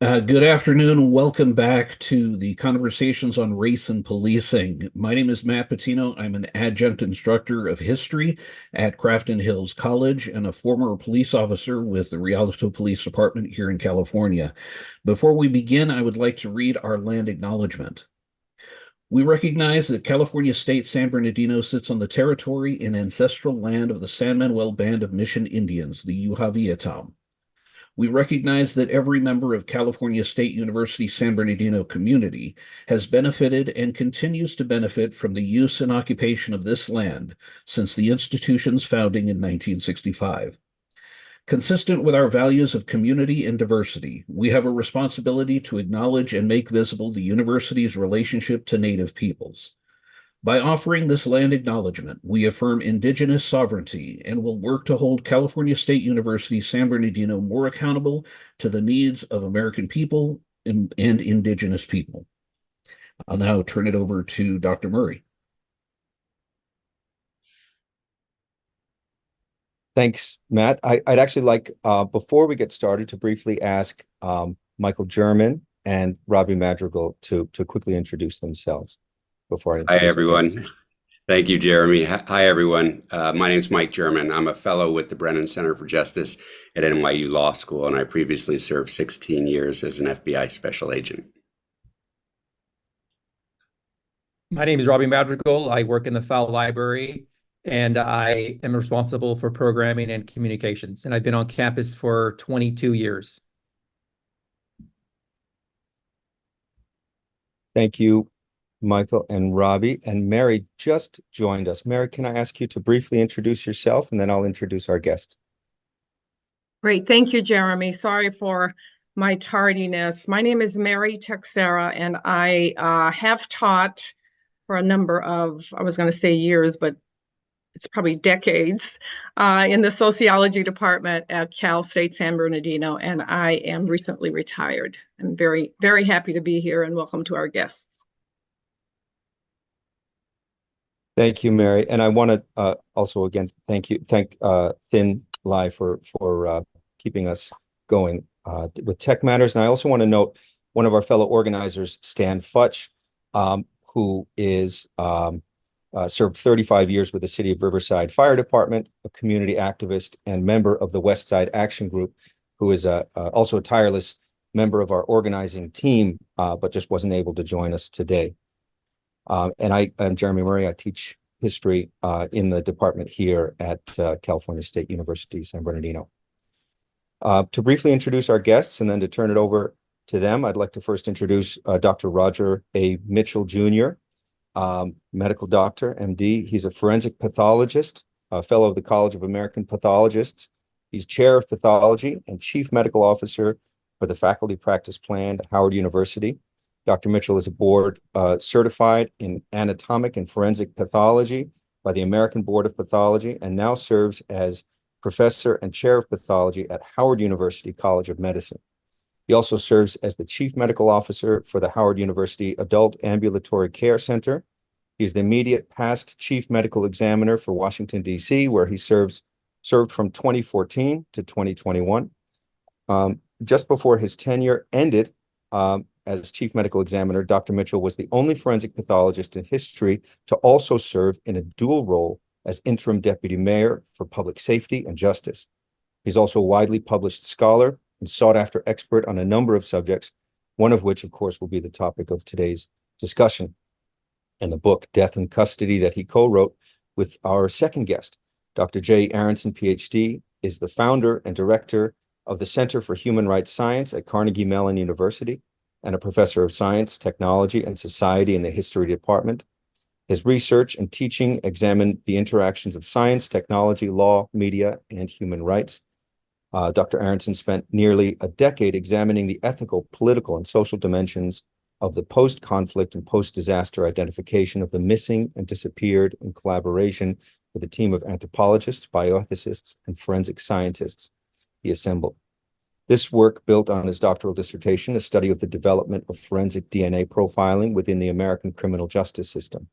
Good afternoon. Welcome back to the Conversations on Race and Policing. My name is Matt Patino. I'm an adjunct instructor of history at Crafton Hills College and a former police officer with the Rialto Police Department here in California. Before we begin, I would like to read our land acknowledgement. We recognize that California State San Bernardino sits on the territory and ancestral land of the San Manuel Band of Mission Indians, the Yuhaviatam. We recognize that every member of California State University San Bernardino community has benefited and continues to benefit from the use and occupation of this land since the institution's founding in 1965. Consistent with our values of community and diversity, we have a responsibility to acknowledge and make visible the university's relationship to Native peoples. By offering this land acknowledgement, we affirm indigenous sovereignty and will work to hold California State University San Bernardino more accountable to the needs of American people and indigenous people. I'll now turn it over to Dr. Murray. Thanks, Matt. I'd actually like, before we get started, to briefly ask Michael German and Robbie Madrigal to quickly introduce themselves before I Hi, introduce our guests. everyone. Thank you, Jeremy. Hi, everyone. My name is Mike German. I'm a fellow with the Brennan Center for Justice at NYU Law School, and I previously served 16 years as an FBI special agent. My name is Robbie Madrigal. I work in the File Library, and I am responsible for programming and communications. And I've been on campus for 22 years. Thank you, Michael and Robbie. And Mary just joined us. Mary, can I ask you to briefly introduce yourself, and then I'll introduce our guests. Great. Thank you, Jeremy. Sorry for my tardiness. My name is Mary Texera, and I have taught for a number of, I was going to say years, but it's probably decades, in the sociology department at Cal State San Bernardino, and I am recently retired. I'm very, very happy to be here, and welcome to our guests. Thank you, Mary. And I want to also again thank Thin Live for keeping us going with Tech Matters. And I also want to note one of our fellow organizers, Stan Futch, who is served 35 years with the City of Riverside Fire Department, a community activist and member of the West Side Action Group, who is also a tireless member of our organizing team, but just wasn't able to join us today. And I'm Jeremy Murray. I teach history in the department here at California State University, San Bernardino. To briefly introduce our guests and then to turn it over to them, I'd like to first introduce Dr. Roger A. Mitchell, Jr., medical doctor, MD. He's a forensic pathologist, a fellow of the College of American Pathologists. He's chair of pathology and chief medical officer for the faculty practice plan at Howard University. Dr. Mitchell is a board certified in anatomic and forensic pathology by the American Board of Pathology and now serves as professor and chair of pathology at Howard University College of Medicine. He also serves as the chief medical officer for the Howard University Adult Ambulatory Care Center. He's the immediate past chief medical examiner for Washington, D.C., where he served from 2014 to 2021. Just before his tenure ended, as chief medical examiner, Dr. Mitchell was the only forensic pathologist in history to also serve in a dual role as interim deputy mayor for public safety and justice. He's also a widely published scholar and sought-after expert on a number of subjects, one of which, of course, will be the topic of today's discussion, and the book Death in Custody that he co-wrote with our second guest. Dr. Jay Aronson, PhD, is the founder and director of the Center for Human Rights Science at Carnegie Mellon University, and a professor of science, technology, and society in the history department. His research and teaching examine the interactions of science, technology, law, media, and human rights. Dr. Aronson spent nearly a decade examining the ethical, political, and social dimensions of the post-conflict and post-disaster identification of the missing and disappeared in collaboration with a team of anthropologists, bioethicists, and forensic scientists he assembled. This work built on his doctoral dissertation, a study of the development of forensic DNA profiling within the American criminal justice system.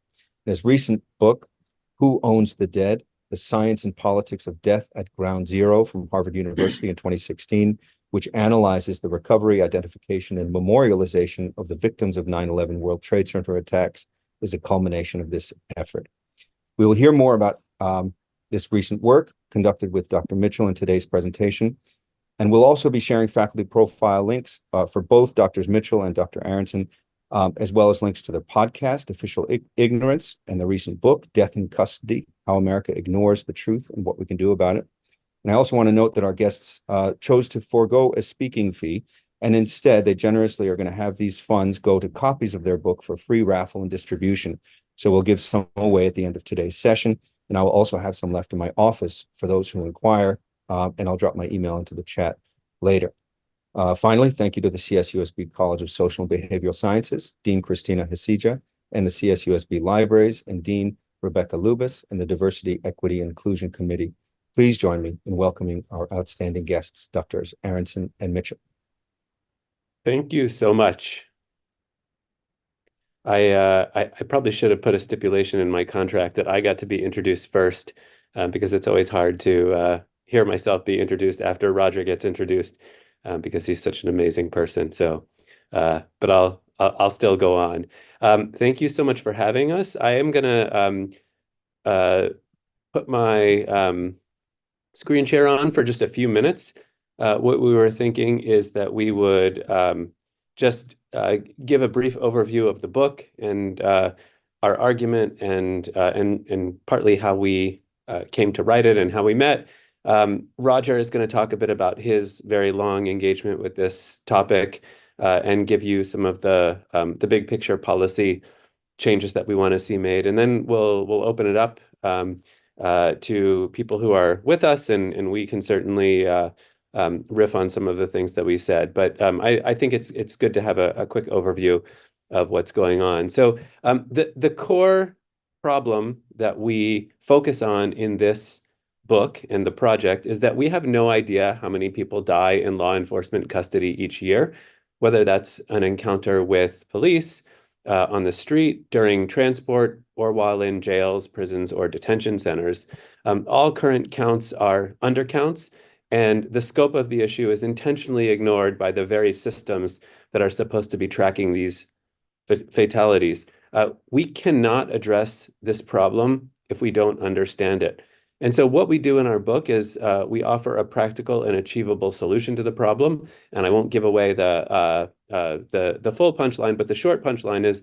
In his recent book, Who Owns the Dead? The Science and Politics of Death at Ground Zero from Harvard University in 2016, which analyzes the recovery, identification, and memorialization of the victims of 9/11 World Trade Center attacks, is a culmination of this effort. We will hear more about this recent work conducted with Dr. Mitchell in today's presentation. And we'll also be sharing faculty profile links for both Drs. Mitchell and Dr. Aronson, as well as links to their podcast, Official Ignorance, and the recent book, Death in Custody, How America Ignores the Truth and What We Can Do About It. And I also want to note that our guests chose to forego a speaking fee, and instead they generously are going to have these funds go to copies of their book for free raffle and distribution. So we'll give some away at the end of today's session, and I will also have some left in my office for those who inquire, and I'll drop my email into the chat later. Finally, thank you to the CSUSB College of Social and Behavioral Sciences, Dean Christina Hasija, and the CSUSB Libraries, and Dean Rebecca Lubis, and the Diversity, Equity, and Inclusion Committee. Please join me in welcoming our outstanding guests, Drs. Aronson and Mitchell. Thank you so much. I probably should have put a stipulation in my contract that I got to be introduced first, because it's always hard to hear myself be introduced after Roger gets introduced, because he's such an amazing person. So, but I'll still go on. Thank you so much for having us. I am gonna put my screen share on for just a few minutes. What we were thinking is that we would just give a brief overview of the book and our argument, and partly how we came to write it and how we met. Roger is going to talk a bit about his very long engagement with this topic, and give you some of the big picture policy changes that we want to see made, and then we'll open it up to people who are with us, and we can certainly riff on some of the things that we said. But I think it's good to have a quick overview of what's going on. So the core problem that we focus on in this book and the project is that we have no idea how many people die in law enforcement custody each year, whether that's an encounter with police, on the street, during transport, or while in jails, prisons, or detention centers. All current counts are undercounts, and the scope of the issue is intentionally ignored by the very systems that are supposed to be tracking these fatalities. We cannot address this problem if we don't understand it. And so what we do in our book is we offer a practical and achievable solution to the problem. And I won't give away the full punchline, but the short punchline is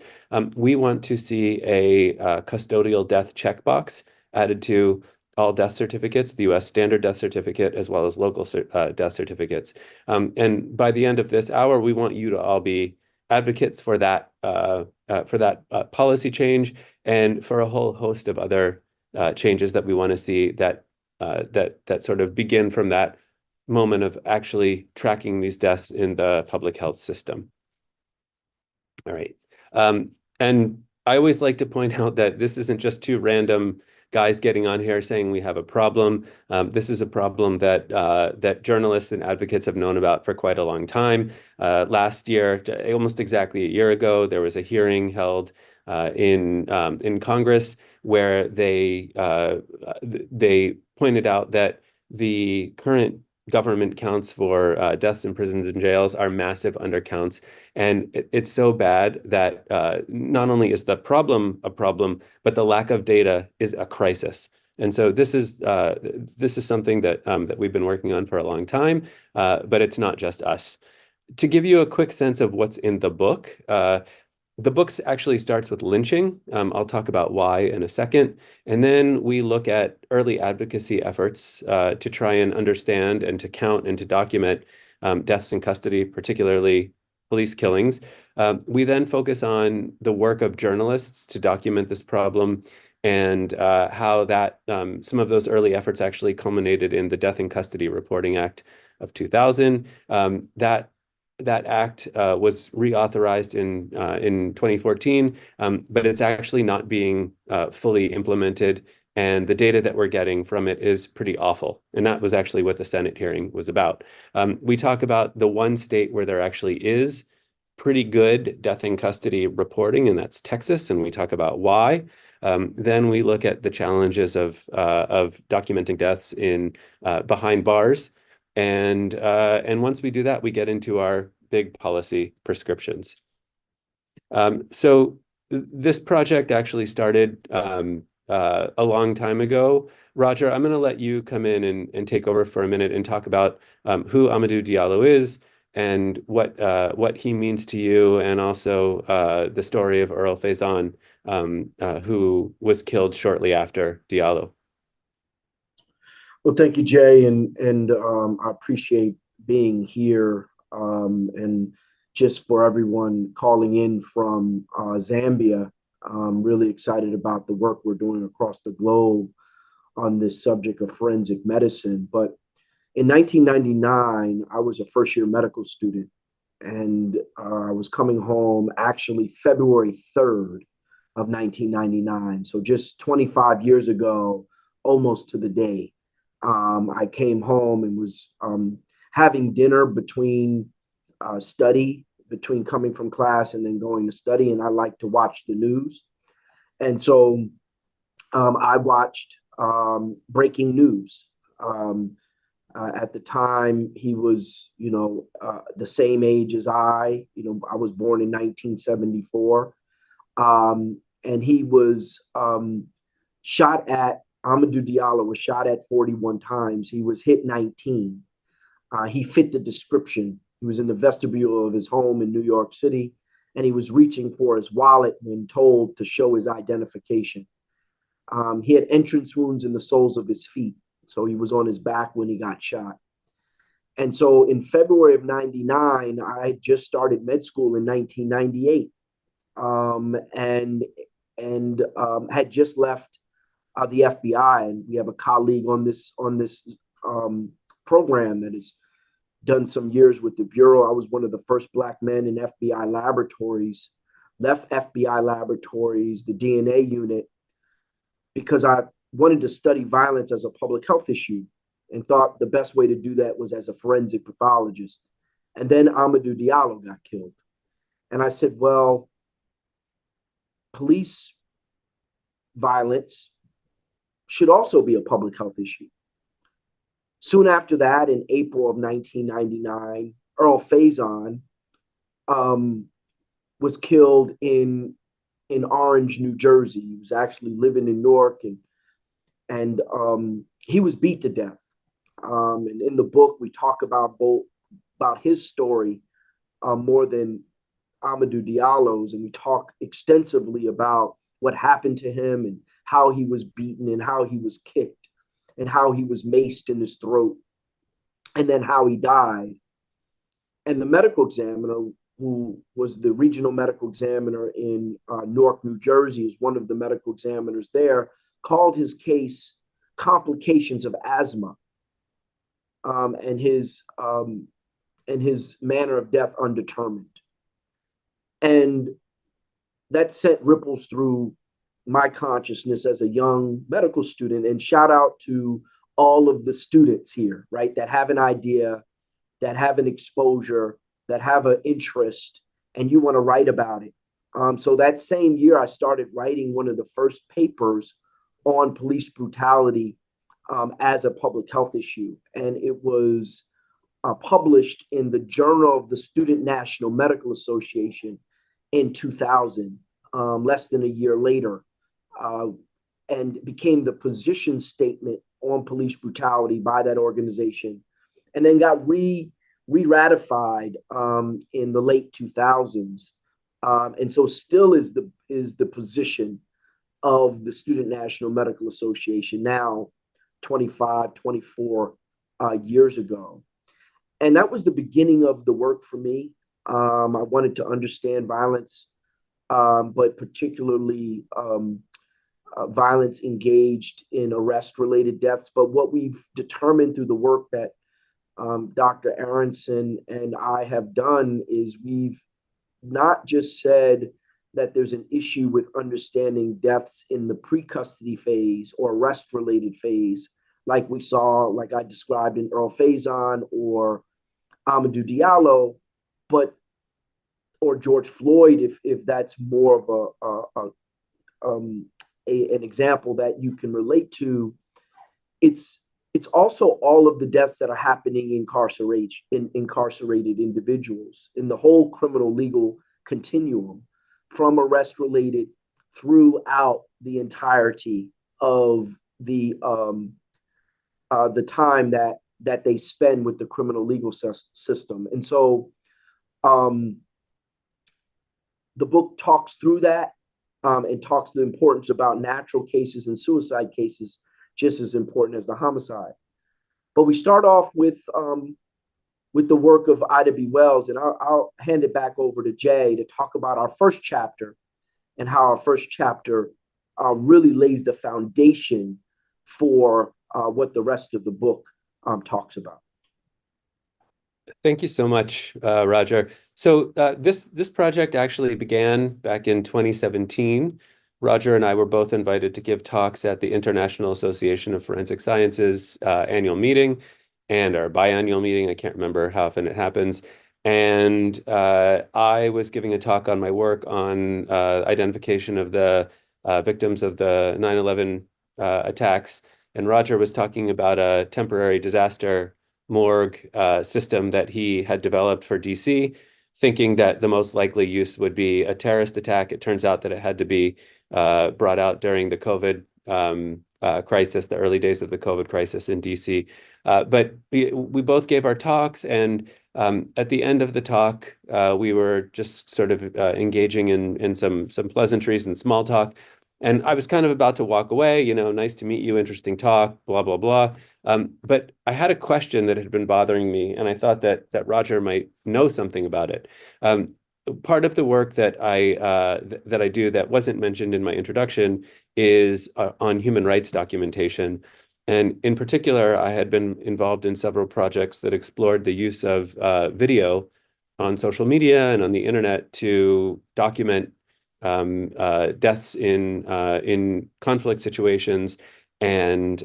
we want to see a custodial death checkbox added to all death certificates, the U.S. standard death certificate, as well as local death certificates. And by the end of this hour, we want you to all be advocates for that policy change, and for a whole host of other changes that we want to see that sort of begin from that moment of actually tracking these deaths in the public health system. All right. And I always like to point out that this isn't just two random guys getting on here saying we have a problem. This is a problem that journalists and advocates have known about for quite a long time. Last year, almost exactly a year ago, there was a hearing held in Congress where they pointed out that the current government counts for deaths in prisons and jails are massive undercounts. And it's so bad that not only is the problem a problem, but the lack of data is a crisis. And so this is something that we've been working on for a long time, but it's not just us. To give you a quick sense of what's in the book, the book actually starts with lynching. I'll talk about why in a second. And then we look at early advocacy efforts to try and understand and to count and to document deaths in custody, particularly police killings. We then focus on the work of journalists to document this problem, and how that some of those early efforts actually culminated in the Death in Custody Reporting Act of 2000. That act was reauthorized in 2014, but it's actually not being fully implemented, and the data that we're getting from it is pretty awful. And that was actually what the Senate hearing was about. We talk about the one state where there actually is pretty good death in custody reporting, and that's Texas, and we talk about why. Then we look at the challenges of documenting deaths in behind bars. And once we do that, we get into our big policy prescriptions. So this project actually started a long time ago. Roger, I'm going to let you come in and take over for a minute and talk about who Amadou Diallo is and what he means to you, and also the story of Earl Faison, who was killed shortly after Diallo. Well, thank you, Jay, and I appreciate being here, and just for everyone calling in from Zambia. I'm really excited about the work we're doing across the globe on this subject of forensic medicine. But in 1999, I was a first-year medical student, and I was coming home actually February 3rd of 1999. So just 25 years ago, almost to the day. I came home and was having dinner between between coming from class and then going to study. And I like to watch the news. And so I watched breaking news. At the time, he was, the same age as I. I was born in 1974. And he was shot at. Amadou Diallo was shot at 41 times. He was hit 19. He fit the description. He was in the vestibule of his home in New York City, and he was reaching for his wallet when told to show his identification. He had entrance wounds in the soles of his feet, so he was on his back when he got shot. And so in February of 99, I had just started med school in 1998, and had just left the FBI, and we have a colleague on this program that has done some years with the Bureau. I was one of the first Black men in FBI laboratories, left FBI laboratories, the DNA unit, because I wanted to study violence as a public health issue and thought the best way to do that was as a forensic pathologist. And then Amadou Diallo got killed. And I said, well, police violence should also be a public health issue. Soon after that, in April of 1999, Earl Faison was killed in Orange, New Jersey. He was actually living in Newark, and he was beat to death. And in the book, we talk about his story more than Amadou Diallo's, and we talk extensively about what happened to him and how he was beaten and how he was kicked and how he was maced in his throat and then how he died. And the medical examiner, who was the regional medical examiner in Newark, New Jersey, is one of the medical examiners there, called his case complications of asthma, and his manner of death undetermined. And that sent ripples through my consciousness as a young medical student. And shout out to all of the students here, right, that have an idea, that have an exposure, that have an interest, and you want to write about it. So that same year, I started writing one of the first papers on police brutality as a public health issue. And it was published in the Journal of the Student National Medical Association in 2000, less than a year later. And became the position statement on police brutality by that organization, and then got re-ratified in the late 2000s. And so still is the position of the Student National Medical Association now 25, 24 years ago. And that was the beginning of the work for me. I wanted to understand violence, but particularly violence engaged in arrest-related deaths. But what we've determined through the work that Dr. Aronson and I have done is we've not just said that there's an issue with understanding deaths in the pre-custody phase or arrest-related phase, like we saw, like I described in Earl Faison or Amadou Diallo, or George Floyd, if that's more of an example that you can relate to. It's it's also all of the deaths that are happening in incarcerated individuals in the whole criminal legal continuum, from arrest related throughout the entirety of the time that they spend with the criminal legal system. And so the book talks through that, and talks the importance about natural cases and suicide cases just as important as the homicide. But we start off with the work of Ida B. Wells, and I'll hand it back over to Jay to talk about our first chapter and how our first chapter really lays the foundation for what the rest of the book talks about. Thank you so much, Roger. So this project actually began back in 2017. Roger and I were both invited to give talks at the International Association of Forensic Sciences annual meeting and our biannual meeting. I can't remember how often it happens. And I was giving a talk on my work on identification of the victims of the 9/11 attacks. And Roger was talking about a temporary disaster morgue system that he had developed for DC, thinking that the most likely use would be a terrorist attack. It turns out that it had to be brought out during the COVID crisis, the early days of the COVID crisis in DC. But we both gave our talks, and at the end of the talk, we were just sort of engaging in some pleasantries and small talk. And I was kind of about to walk away, you know, nice to meet you, interesting talk, blah, blah, blah. But I had a question that had been bothering me, and I thought that Roger might know something about it. Part of the work that I do that wasn't mentioned in my introduction is on human rights documentation. And in particular, I had been involved in several projects that explored the use of video on social media and on the internet to document deaths in conflict situations and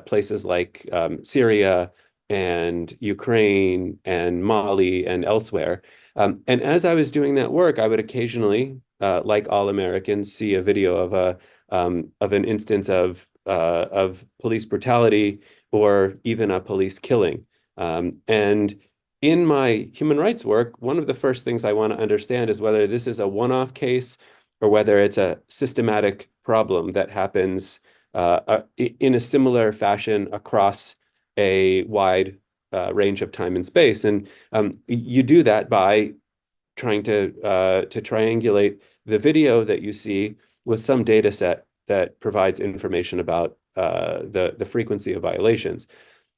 places like Syria and Ukraine and Mali and elsewhere. And as I was doing that work, I would occasionally, like all Americans, see a video of an instance of police brutality or even a police killing. And in my human rights work, one of the first things I want to understand is whether this is a one-off case or whether it's a systematic problem that happens in a similar fashion across a wide range of time and space. And you do that by trying to triangulate the video that you see with some data set that provides information about the frequency of violations.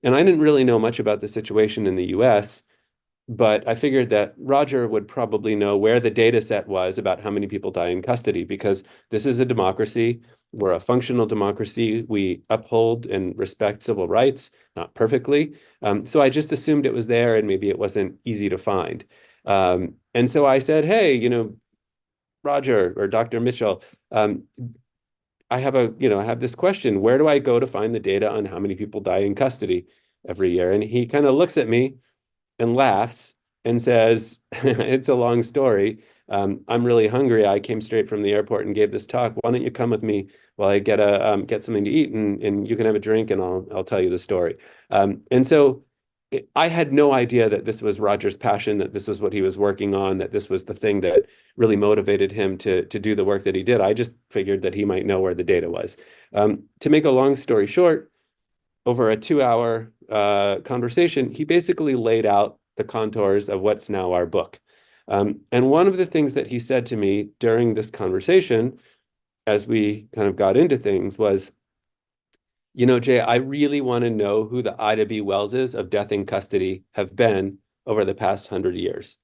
And I didn't really know much about the situation in the US, but I figured that Roger would probably know where the data set was about how many people die in custody, because this is a democracy. We're a functional democracy. We uphold and respect civil rights, not perfectly. So I just assumed it was there and maybe it wasn't easy to find. And so I said, hey, you know, Roger or Dr. Mitchell, I have this question. Where do I go to find the data on how many people die in custody every year? And he kind of looks at me and laughs and says, it's a long story. I'm really hungry. I came straight from the airport and gave this talk. Why don't you come with me while I get something to eat, and you can have a drink and I'll tell you the story. And so I had no idea that this was Roger's passion, that this was what he was working on, that this was the thing that really motivated him to do the work that he did. I just figured that he might know where the data was. To make a long story short, over a 2-hour conversation, he basically laid out the contours of what's now our book. And one of the things that he said to me during this conversation, as we kind of got into things, was, you know, Jay, I really want to know who the Ida B. Wellses of death in custody have been over the past 100 years.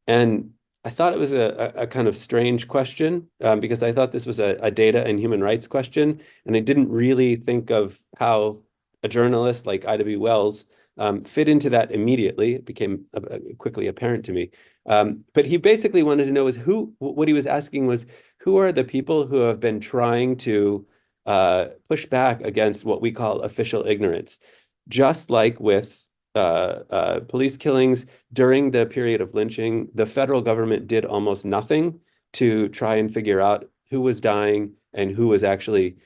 And I thought it was a kind of strange question because I thought this was a data and human rights question. And I didn't really think of how a journalist like Ida B. Wells fit into that immediately. It became quickly apparent to me. But he basically wanted to know what he was asking was, who are the people who have been trying to push back against what we call official ignorance? Just like with police killings during the period of lynching, the federal government did almost nothing to try and figure out who was dying and who was actually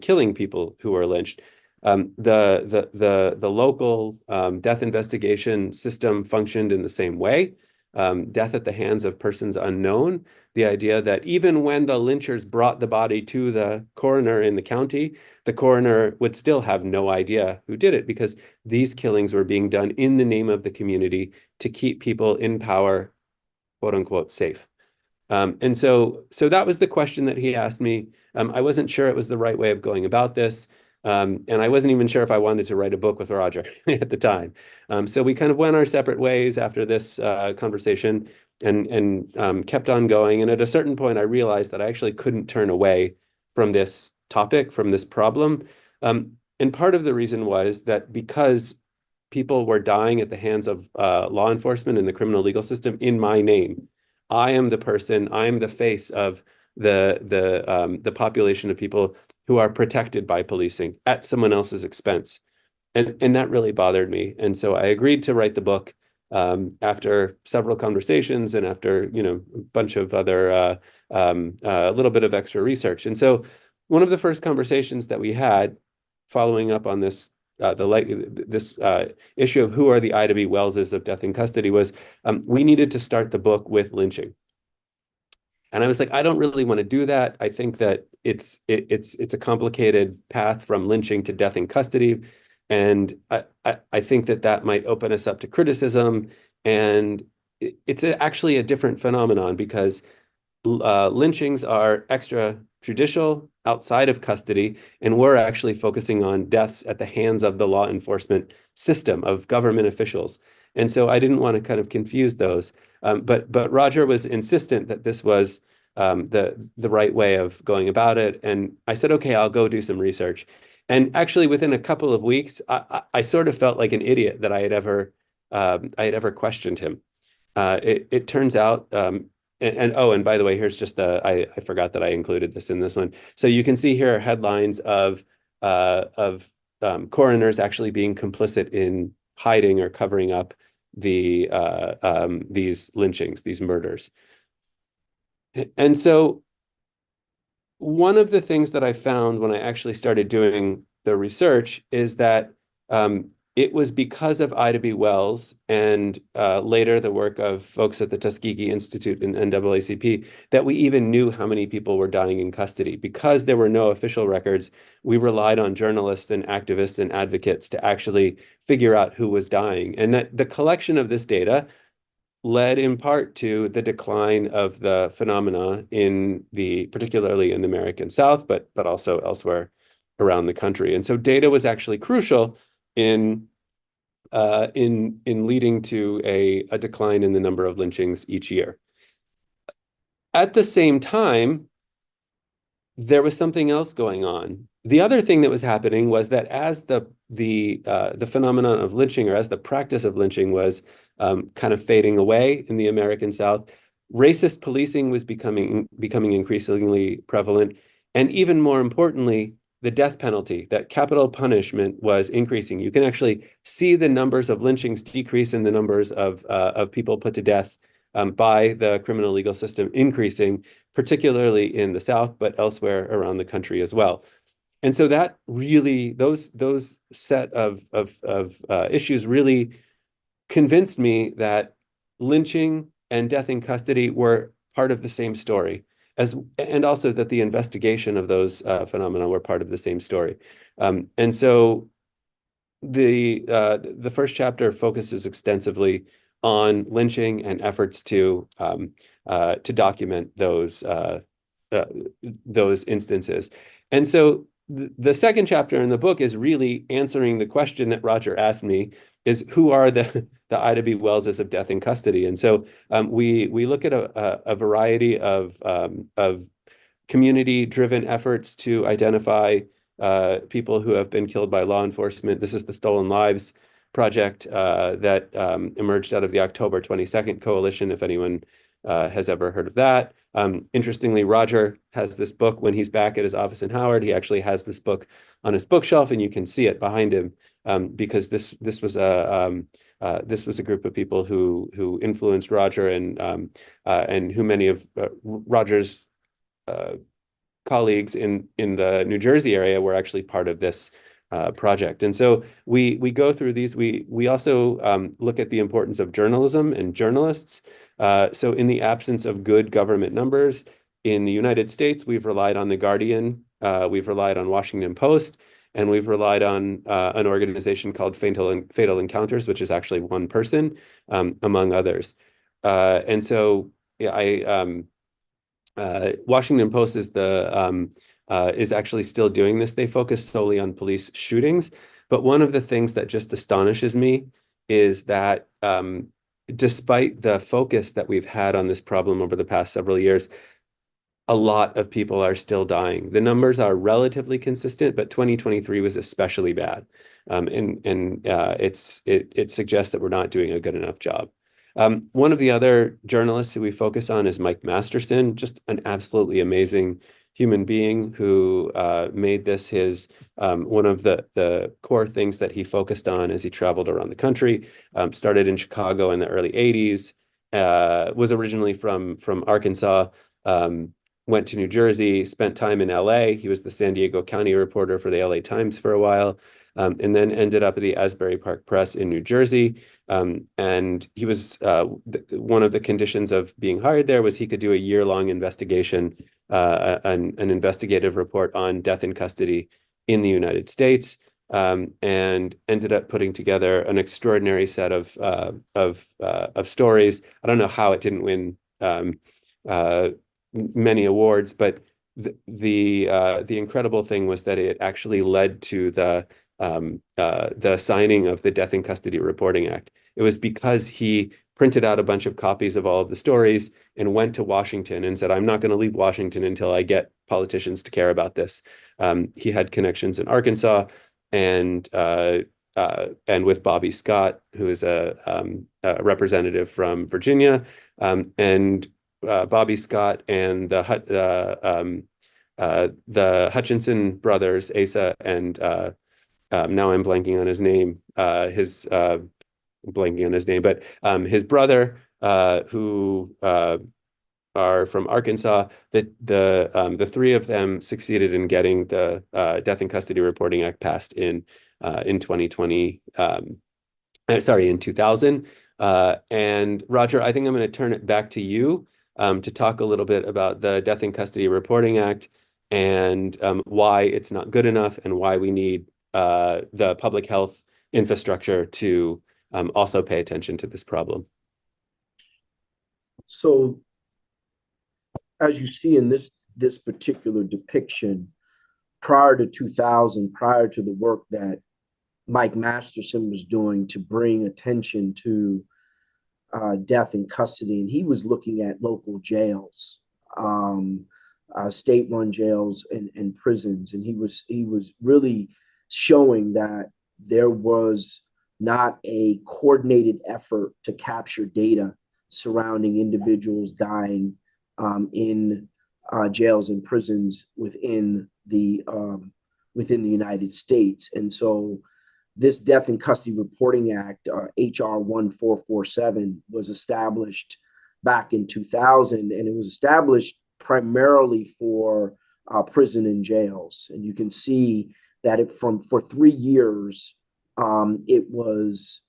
killing people who were lynched. The local death investigation system functioned in the same way. Death at the hands of persons unknown. The idea that even when the lynchers brought the body to the coroner in the county, the coroner would still have no idea who did it, because these killings were being done in the name of the community to keep people in power, quote unquote, safe. And so that was the question that he asked me. I wasn't sure it was the right way of going about this. And I wasn't even sure if I wanted to write a book with Roger at the time. So we kind of went our separate ways after this conversation and kept on going. And at a certain point, I realized that I actually couldn't turn away from this topic, from this problem. And part of the reason was that because people were dying at the hands of law enforcement and the criminal legal system in my name, I am the person, I am the face of the population of people who are protected by policing at someone else's expense. And that really bothered me. And so I agreed to write the book after several conversations and after, a bunch of other, a little bit of extra research. And so one of the first conversations that we had following up on this issue of who are the Ida B. Wellses of death in custody was we needed to start the book with lynching. And I was like, I don't really want to do that. I think that it's a complicated path from lynching to death in custody. And I think that might open us up to criticism. And it's actually a different phenomenon, because lynchings are extrajudicial, outside of custody, and we're actually focusing on deaths at the hands of the law enforcement system, of government officials. And so I didn't want to kind of confuse those. But Roger was insistent that this was the right way of going about it. And I said, okay, I'll go do some research. And actually, within a couple of weeks, I sort of felt like an idiot that I had ever questioned him. It turns out, and by the way, here's just I forgot that I included this in this one. So you can see here headlines of coroners actually being complicit in hiding or covering up these lynchings, these murders. And so one of the things that I found when I actually started doing the research is that it was because of Ida B. Wells and later the work of folks at the Tuskegee Institute and NAACP that we even knew how many people were dying in custody. Because there were no official records, we relied on journalists and activists and advocates to actually figure out who was dying. And that the collection of this data led in part to the decline of the phenomena particularly in the American South, but also elsewhere around the country. And so data was actually crucial in leading to a decline in the number of lynchings each year. At the same time, there was something else going on. The other thing that was happening was that as the phenomenon of lynching, or as the practice of lynching was kind of fading away in the American South, racist policing was becoming increasingly prevalent, and even more importantly, the death penalty, that capital punishment, was increasing. You can actually see the numbers of lynchings decrease and the numbers of people put to death by the criminal legal system increasing, particularly in the South, but elsewhere around the country as well. And so that really, those set of issues really convinced me that lynching and death in custody were part of the same story, and also that the investigation of those phenomena were part of the same story. And so the first chapter focuses extensively on lynching and efforts to document those instances. And so the second chapter in the book is really answering the question that Roger asked me, is who are the Ida B. Wellses of death in custody? And so we look at a variety of community-driven efforts to identify people who have been killed by law enforcement. This is the Stolen Lives Project that emerged out of the October 22nd Coalition, if anyone has ever heard of that. Interestingly, Roger has this book when he's back at his office in Howard. He actually has this book on his bookshelf, and you can see it behind him because this was a group of people who influenced Roger and who many of Roger's colleagues in the New Jersey area were actually part of this project. And so we go through these. We also look at the importance of journalism and journalists. So in the absence of good government numbers in the United States, we've relied on The Guardian, we've relied on Washington Post, and we've relied on an organization called Fatal Encounters, which is actually one person, among others. And so yeah, Washington Post is actually still doing this. They focus solely on police shootings. But one of the things that just astonishes me is that despite the focus that we've had on this problem over the past several years, a lot of people are still dying. The numbers are relatively consistent, but 2023 was especially bad. It suggests that we're not doing a good enough job. One of the other journalists who we focus on is Mike Masterson, just an absolutely amazing human being who made this his one of the core things that he focused on as he traveled around the country. Started in Chicago in the early 80s, was originally from Arkansas, went to New Jersey, spent time in LA. He was the San Diego County reporter for the LA Times for a while, and then ended up at the Asbury Park Press in New Jersey. And he was one of the conditions of being hired there was he could do a year-long investigation, an investigative report on death in custody in the United States, and ended up putting together an extraordinary set of stories. I don't know how it didn't win many awards, but the incredible thing was that it actually led to the signing of the Death in Custody Reporting Act. It was because he printed out a bunch of copies of all of the stories and went to Washington and said, I'm not going to leave Washington until I get politicians to care about this. He had connections in Arkansas and with Bobby Scott, who is a representative from Virginia, and Bobby Scott and the Hutchinson brothers, Asa and now I'm blanking on his name. But his brother, who are from Arkansas, the three of them succeeded in getting the Death in Custody Reporting Act passed in 2020. In 2000. And Roger, I think I'm going to turn it back to you to talk a little bit about the Death in Custody Reporting Act and why it's not good enough and why we need the public health infrastructure to also pay attention to this problem. So, as you see in this particular depiction, prior to 2000, prior to the work that Mike Masterson was doing to bring attention to death in custody, and he was looking at local jails, state-run jails and prisons, and he was really showing that there was not a coordinated effort to capture data surrounding individuals dying in jails and prisons within the United States. And so this Death in Custody Reporting Act, HR 1447, was established back in 2000, and it was established primarily for prison and jails. And you can see that for 3 years, it was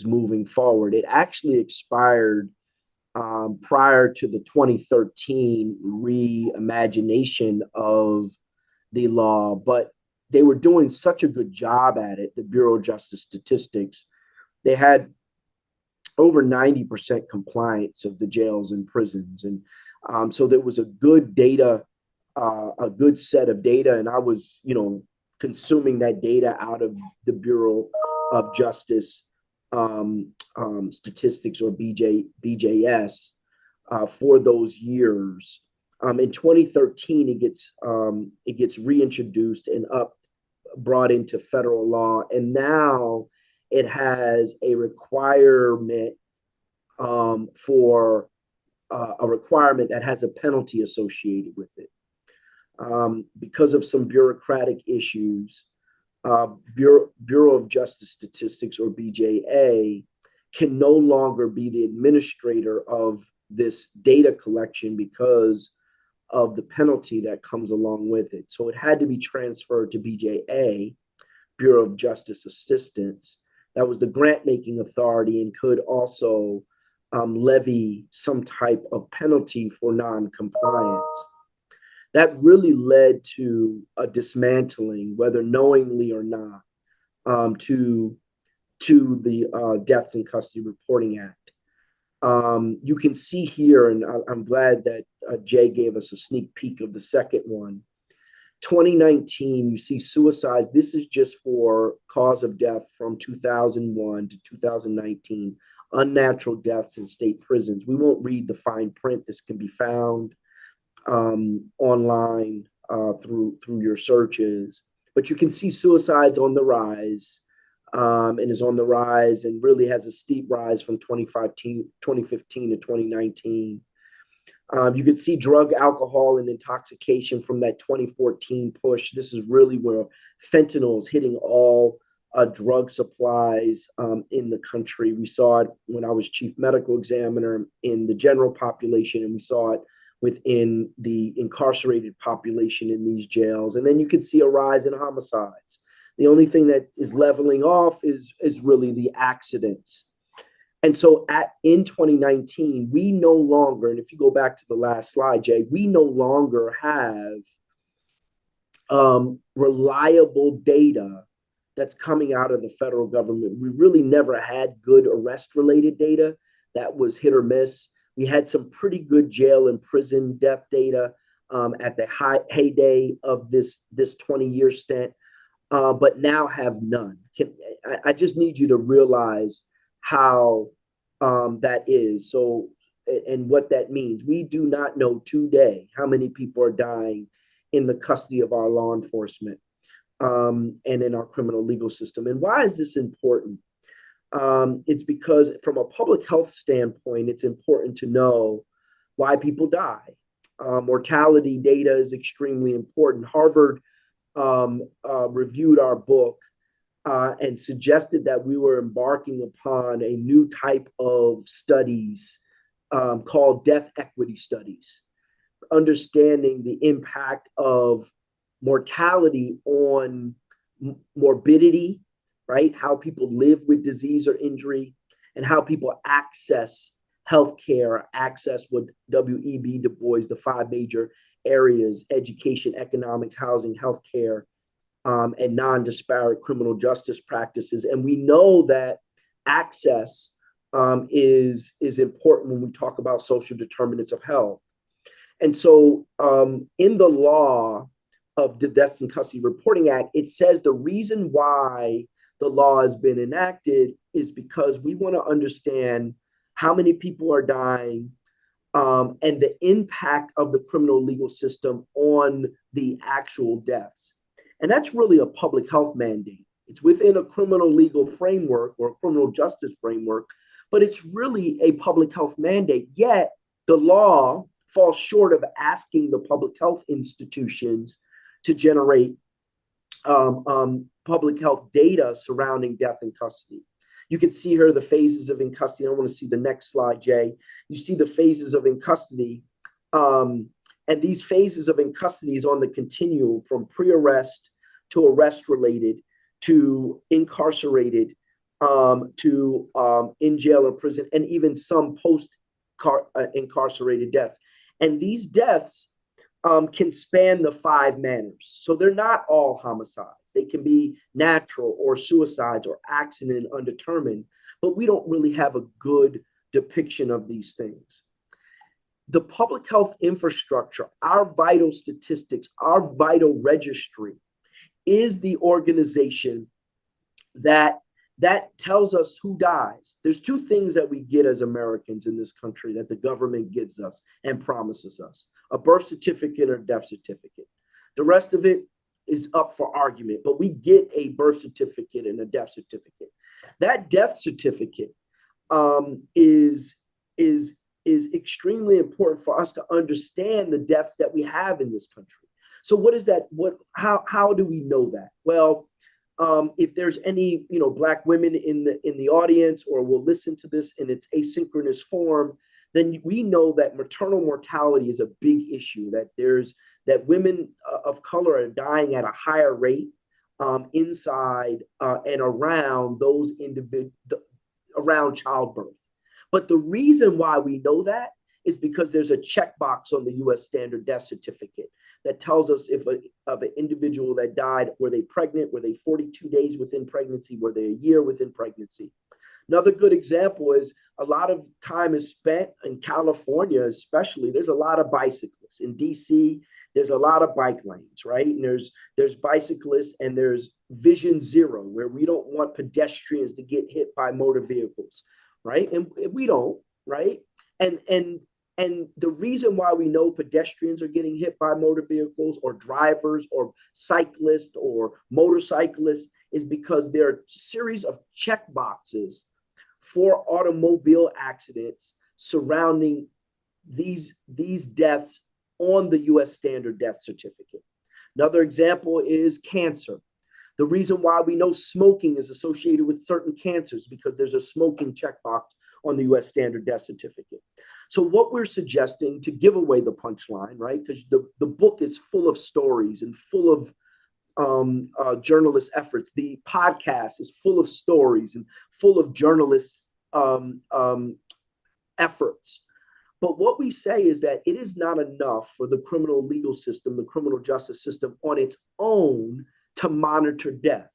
moving forward. It actually expired prior to the 2013 reimagination of the law, but they were doing such a good job at it, the Bureau of Justice Statistics. They had over 90% compliance of the jails and prisons. And so there was a good set of data. And I was, consuming that data out of the Bureau of Justice Statistics, or BJS, for those years. In 2013, it gets reintroduced and brought into federal law, and now it has a requirement that has a penalty associated with it. Because of some bureaucratic issues, Bureau of Justice Statistics, or BJA, can no longer be the administrator of this data collection because of the penalty that comes along with it. So it had to be transferred to BJA, Bureau of Justice Assistance. That was the grant-making authority and could also levy some type of penalty for non-compliance. That really led to a dismantling, whether knowingly or not, to the Deaths in Custody Reporting Act. You can see here, and I'm glad that Jay gave us a sneak peek of the second one. 2019, you see suicides. This is just for cause of death from 2001 to 2019, unnatural deaths in state prisons. We won't read the fine print. This can be found online through your searches. But you can see suicides on the rise, and is on the rise and really has a steep rise from 2015 to 2019. You could see drug, alcohol, and intoxication from that 2014 push. This is really where fentanyl is hitting all drug supplies in the country. We saw it when I was chief medical examiner in the general population, and we saw it within the incarcerated population in these jails. And then you could see a rise in homicides. The only thing that is leveling off is really the accidents. And so in 2019, we no longer, and if you go back to the last slide, Jay, we no longer have reliable data that's coming out of the federal government. We really never had good arrest-related data. That was hit or miss. We had some pretty good jail and prison death data at the heyday of this 20-year stint, but now have none. I just need you to realize how that is. So, and what that means. We do not know today how many people are dying in the custody of our law enforcement and in our criminal legal system. And why is this important? It's because from a public health standpoint, it's important to know why people die. Mortality data is extremely important. Harvard reviewed our book and suggested that we were embarking upon a new type of studies called death equity studies, understanding the impact of mortality on morbidity, right? How people live with disease or injury, and how people access healthcare, access what W.E.B. Du Bois, the 5 major areas: education, economics, housing, healthcare, and non-disparate criminal justice practices. And we know that access is important when we talk about social determinants of health. And so in the law of the Deaths in Custody Reporting Act, it says the reason why the law has been enacted is because we want to understand how many people are dying and the impact of the criminal legal system on the actual deaths. And that's really a public health mandate. It's within a criminal legal framework or a criminal justice framework, but it's really a public health mandate. Yet the law falls short of asking the public health institutions to generate public health data surrounding death in custody. You can see here the phases of in custody. I want to see the next slide, Jay. You see the phases of in custody. And these phases of in custody is on the continuum from pre-arrest to arrest-related to incarcerated to in jail or prison, and even some post-incarcerated deaths. And these deaths can span the 5 manners. So they're not all homicides. They can be natural or suicides or accident and undetermined, but we don't really have a good depiction of these things. The public health infrastructure, our vital statistics, our vital registry is the organization that tells us who dies. There's 2 things that we get as Americans in this country that the government gives us and promises us: a birth certificate or a death certificate. The rest of it is up for argument, but we get a birth certificate and a death certificate. That death certificate is extremely important for us to understand the deaths that we have in this country. So what is that? How do we know that? Well, if there's any Black women in the audience or will listen to this in its asynchronous form, then we know that maternal mortality is a big issue, that women of color are dying at a higher rate inside and around those around childbirth. But the reason why we know that is because there's a checkbox on the U.S. standard death certificate that tells us if of an individual that died, were they pregnant, were they 42 days within pregnancy, were they a year within pregnancy. Another good example is a lot of time is spent in California, especially. There's a lot of bicyclists. In DC, there's a lot of bike lanes, right? And there's bicyclists and there's vision zero, where we don't want pedestrians to get hit by motor vehicles, right? And we don't, right? And the reason why we know pedestrians are getting hit by motor vehicles or drivers or cyclists or motorcyclists is because there are a series of check boxes for automobile accidents surrounding these deaths on the U.S. standard death certificate. Another example is cancer. The reason why we know smoking is associated with certain cancers because there's a smoking checkbox on the U.S. standard death certificate. So what we're suggesting, to give away the punchline, right? Because the book is full of stories and full of journalist efforts. The podcast is full of stories and full of journalists' efforts. But what we say is that it is not enough for the criminal legal system, the criminal justice system on its own to monitor death.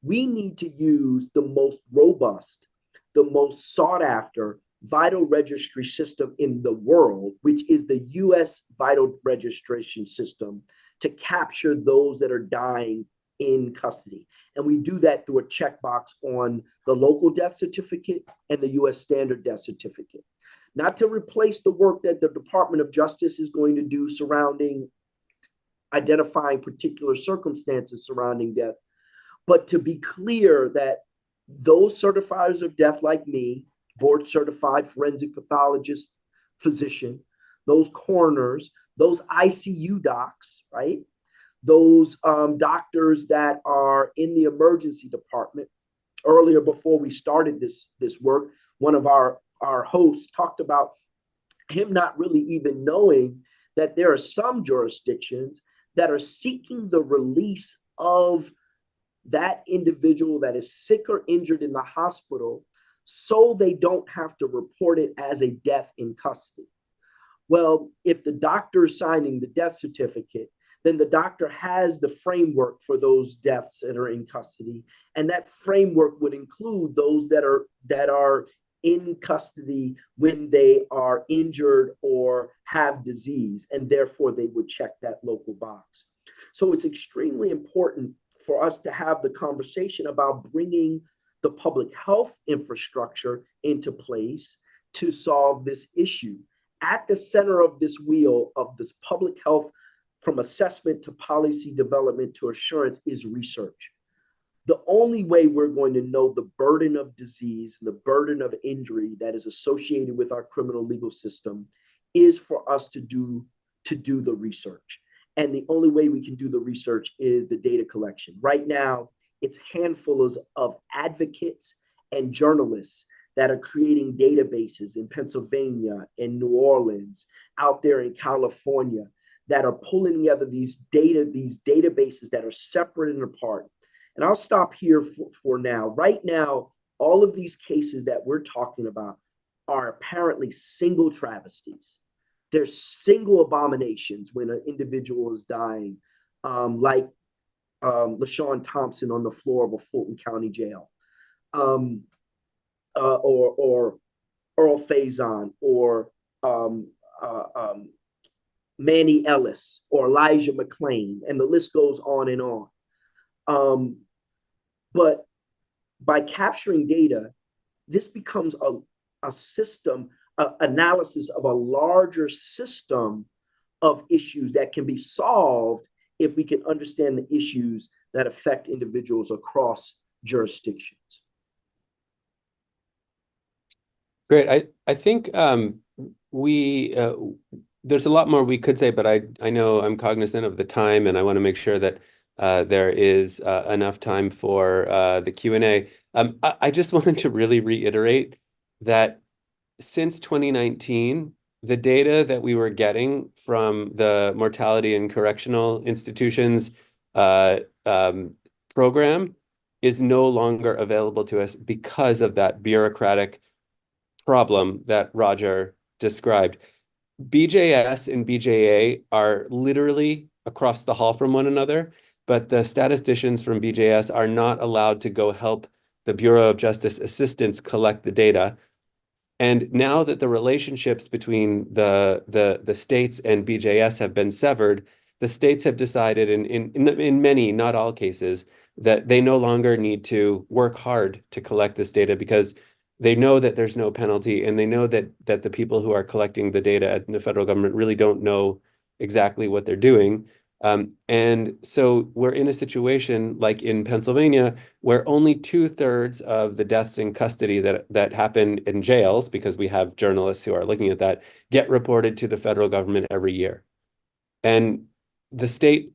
We need to use the most robust, the most sought after vital registry system in the world, which is the U.S. vital registration system, to capture those that are dying in custody. And we do that through a checkbox on the local death certificate and the U.S. standard death certificate. Not to replace the work that the Department of Justice is going to do surrounding identifying particular circumstances surrounding death, but to be clear that those certifiers of death like me, board certified forensic pathologist, physician, those coroners, those ICU docs, right? Those doctors that are in the emergency department. Earlier, before we started this work, one of our hosts talked about him not really even knowing that there are some jurisdictions that are seeking the release of that individual that is sick or injured in the hospital so they don't have to report it as a death in custody. Well, if the doctor is signing the death certificate, then the doctor has the framework for those deaths that are in custody. And that framework would include those that are in custody when they are injured or have disease, and therefore they would check that local box. So it's extremely important for us to have the conversation about bringing the public health infrastructure into place to solve this issue. At the center of this wheel of this public health, from assessment to policy development to assurance, is research. The only way we're going to know the burden of disease and the burden of injury that is associated with our criminal legal system is for us to do the research. And the only way we can do the research is the data collection. Right now, it's handfuls of advocates and journalists that are creating databases in Pennsylvania, in New Orleans, out there in California, that are pulling together these databases that are separate and apart. And I'll stop here for now. Right now, all of these cases that we're talking about are apparently single travesties. They're single abominations when an individual is dying, like LaShawn Thompson on the floor of a Fulton County jail, or Earl Faison, or Manny Ellis, or Elijah McClain, and the list goes on and on. But by capturing data, this becomes a system, analysis of a larger system of issues that can be solved if we can understand the issues that affect individuals across jurisdictions. Great. I think there's a lot more we could say, but I know I'm cognizant of the time, and I want to make sure that there is enough time for the Q&A. I just wanted to really reiterate that since 2019, the data that we were getting from the mortality and correctional institutions program is no longer available to us because of that bureaucratic problem that Roger described. BJS and BJA are literally across the hall from one another, but the statisticians from BJS are not allowed to go help the Bureau of Justice assistants collect the data. And now that the relationships between the states and BJS have been severed, the states have decided in many, not all cases, that they no longer need to work hard to collect this data because they know that there's no penalty, and they know that the people who are collecting the data at the federal government really don't know exactly what they're doing. And so we're in a situation like in Pennsylvania where only 2/3 of the deaths in custody that happen in jails, because we have journalists who are looking at that, get reported to the federal government every year. And the state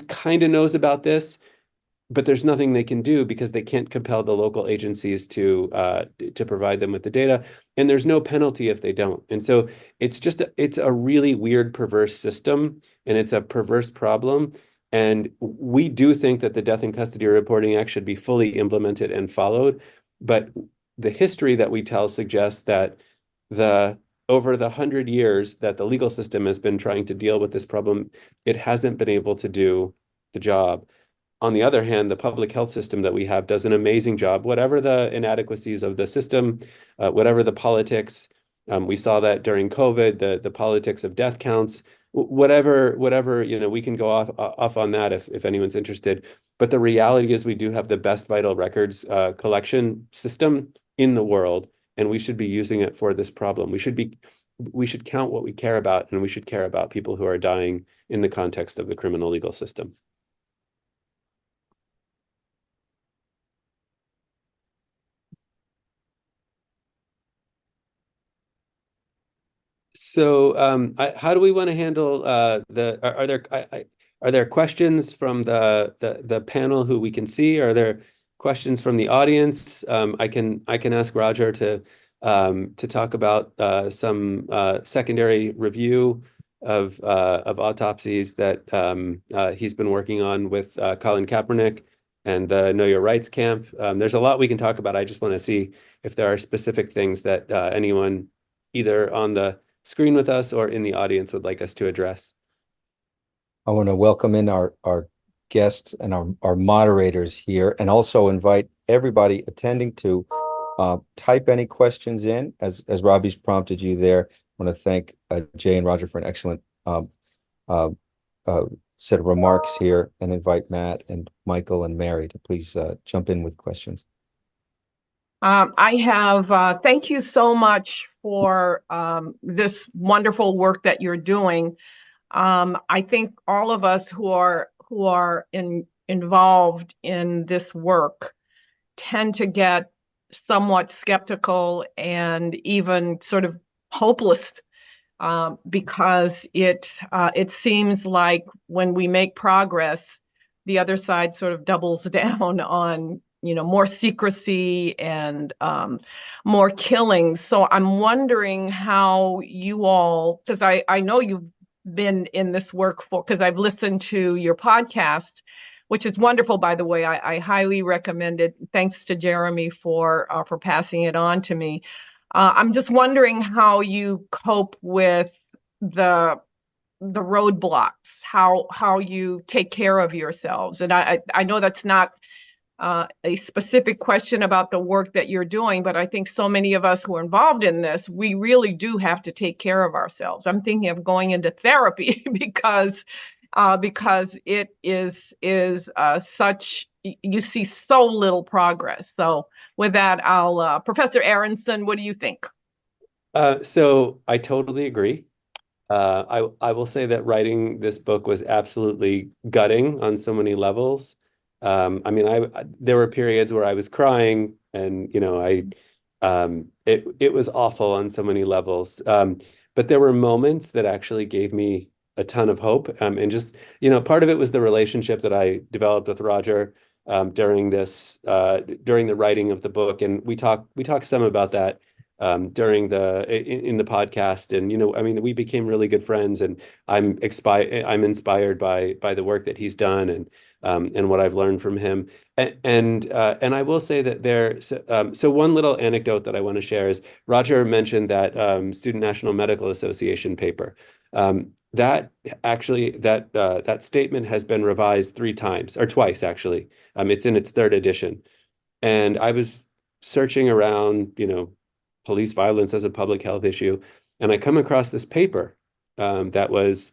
kind of knows about this, but there's nothing they can do because they can't compel the local agencies to provide them with the data, and there's no penalty if they don't. And so it's a really weird, perverse system, and it's a perverse problem. And we do think that the Death in Custody Reporting Act should be fully implemented and followed. But the history that we tell suggests that over the 100 years that the legal system has been trying to deal with this problem, it hasn't been able to do the job. On the other hand, the public health system that we have does an amazing job, whatever the inadequacies of the system, whatever the politics. We saw that during COVID, the politics of death counts, whatever, we can go off on that if anyone's interested. But the reality is we do have the best vital records collection system in the world, and we should be using it for this problem. We should count what we care about, and we should care about people who are dying in the context of the criminal legal system. So how do we want to handle are there questions from the panel who we can see? Are there questions from the audience? I can ask Roger to talk about some secondary review of autopsies that he's been working on with Colin Kaepernick and the Know Your Rights camp. There's a lot we can talk about. I just want to see if there are specific things that anyone either on the screen with us or in the audience would like us to address. I want to welcome in our guests and our moderators here, and also invite everybody attending to type any questions in as Robbie's prompted you there. I want to thank Jay and Roger for an excellent set of remarks here, and invite Matt and Michael and Mary to please jump in with questions. Thank you so much for this wonderful work that you're doing. I think all of us who are involved in this work tend to get somewhat skeptical and even sort of hopeless because it seems like when we make progress, the other side sort of doubles down on more secrecy and more killings. So I'm wondering how you all, because I know you've been in this work because I've listened to your podcast, which is wonderful, by the way. I highly recommend it. Thanks to Jeremy for passing it on to me. I'm just wondering how you cope with the roadblocks, how you take care of yourselves. And I know that's not a specific question about the work that you're doing, but I think so many of us who are involved in this, we really do have to take care of ourselves. I'm thinking of going into therapy because it is such, you see so little progress. So with that, I'll Professor Aronson, what do you think? So I totally agree. I will say that writing this book was absolutely gutting on so many levels. I mean, there were periods where I was crying, and it was awful on so many levels. But there were moments that actually gave me a ton of hope. And just, part of it was the relationship that I developed with Roger during the writing of the book, and we talked some about that during in the podcast, and I mean, we became really good friends, and I'm inspired by the work that he's done, and what I've learned from him. And I will say that so one little anecdote that I want to share is Roger mentioned that Student National Medical Association paper. That actually that statement has been revised 3 times, or twice actually. It's in its 3rd edition, and I was searching around, police violence as a public health issue, and I come across this paper that was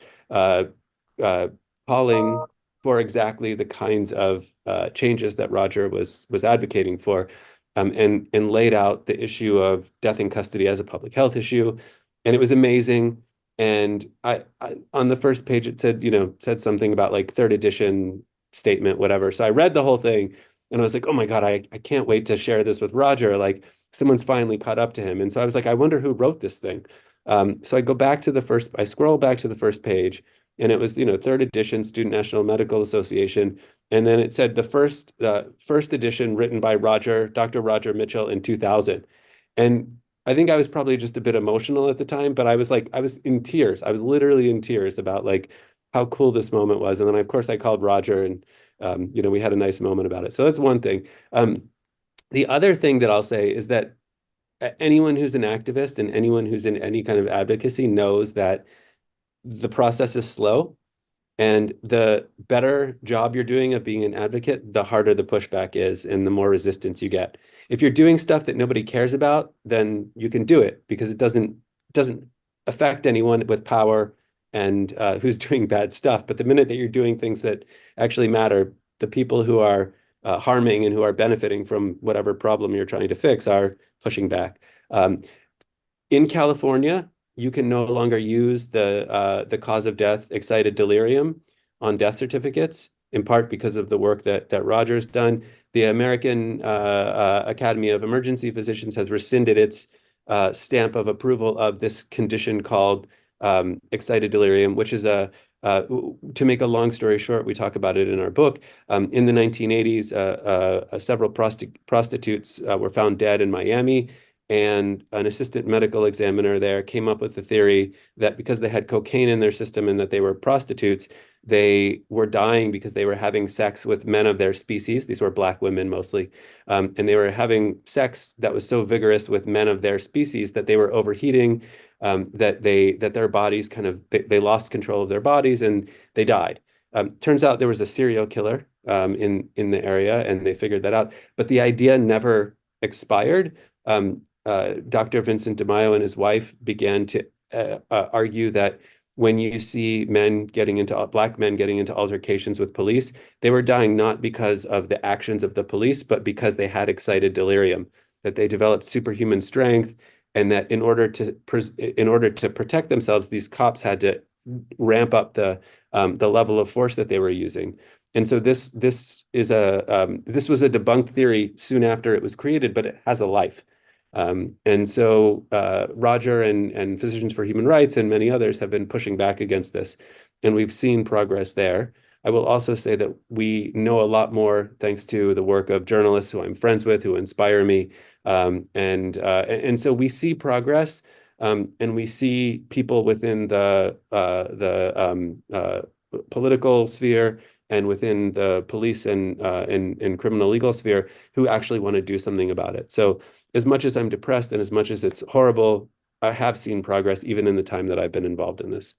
calling for exactly the kinds of changes that Roger was advocating for, and laid out the issue of death in custody as a public health issue, and it was amazing. And I on the first page it said something about like 3rd edition statement, whatever. So I read the whole thing, and I was like, oh my God, I can't wait to share this with Roger. Like, someone's finally caught up to him. And so I was like, I wonder who wrote this thing. So I scroll back to the first page, and it was, 3rd edition, Student National Medical Association. And then it said the first edition written by Dr. Roger Mitchell in 2000. And I think I was probably just a bit emotional at the time, but I was in tears. I was literally in tears about like how cool this moment was. And then of course I called Roger, and we had a nice moment about it. So that's one thing. The other thing that I'll say is that anyone who's an activist and anyone who's in any kind of advocacy knows that the process is slow, and the better job you're doing of being an advocate, the harder the pushback is and the more resistance you get. If you're doing stuff that nobody cares about, then you can do it because it doesn't affect anyone with power and who's doing bad stuff. But the minute that you're doing things that actually matter, the people who are harming and who are benefiting from whatever problem you're trying to fix are pushing back. In California, you can no longer use the cause of death, excited delirium, on death certificates, in part because of the work that Roger's done. The American Academy of Emergency Physicians has rescinded its stamp of approval of this condition called excited delirium, which is to make a long story short, we talk about it in our book. In the 1980s, several prostitutes were found dead in Miami, and an assistant medical examiner there came up with the theory that because they had cocaine in their system and that they were prostitutes, they were dying because they were having sex with men of their species. These were Black women mostly. And they were having sex that was so vigorous with men of their species that they were overheating, that their bodies they lost control of their bodies and they died. Turns out there was a serial killer in the area, and they figured that out. But the idea never expired. Dr. Vincent DeMaio and his wife began to argue that when you see Black men getting into altercations with police, they were dying not because of the actions of the police, but because they had excited delirium, that they developed superhuman strength, and that in order to protect themselves, these cops had to ramp up the level of force that they were using. And so this was a debunked theory soon after it was created, but it has a life. And so Roger and Physicians for Human Rights and many others have been pushing back against this, and we've seen progress there. I will also say that we know a lot more thanks to the work of journalists who I'm friends with, who inspire me. And so we see progress, and we see people within the political sphere and within the police and criminal legal sphere who actually want to do something about it. So as much as I'm depressed and as much as it's horrible, I have seen progress even in the time that I've been involved in this.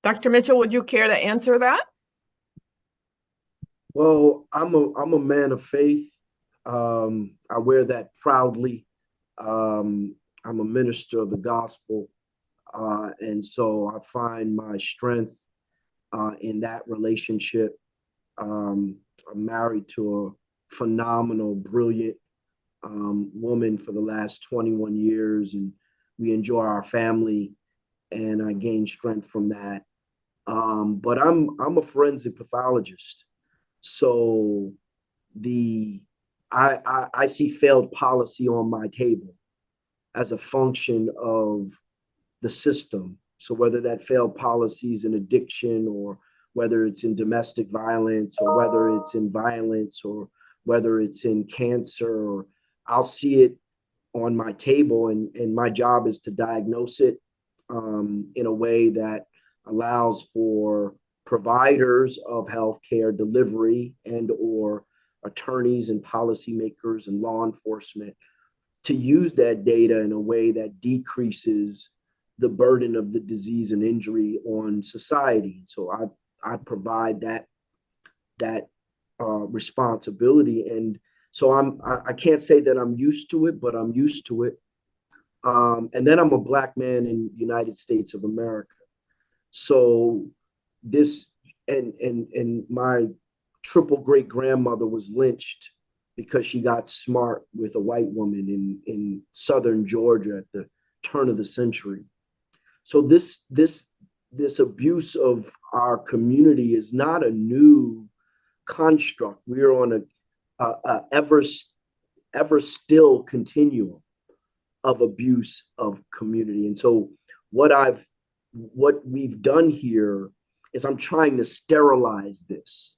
Dr. Mitchell, would you care to answer that? Well, I'm a man of faith. I wear that proudly. I'm a minister of the gospel. And so I find my strength in that relationship. I'm married to a phenomenal, brilliant woman for the last 21 years, and we enjoy our family, and I gain strength from that. But I'm a forensic pathologist, so I see failed policy on my table as a function of the system. So whether that failed policy is an addiction or whether it's in domestic violence or whether it's in violence or whether it's in cancer, or I'll see it on my table, and my job is to diagnose it in a way that allows for providers of healthcare delivery and or attorneys and policymakers and law enforcement to use that data in a way that decreases the burden of the disease and injury on society. So I provide that responsibility, and so I can't say that I'm used to it, but I'm used to it. And then I'm a Black man in the United States of America. So this and my triple great grandmother was lynched because she got smart with a white woman in southern Georgia at the turn of the century. So this abuse of our community is not a new construct. We're on a ever still continuum of abuse of community. And so what we've done here is I'm trying to sterilize this,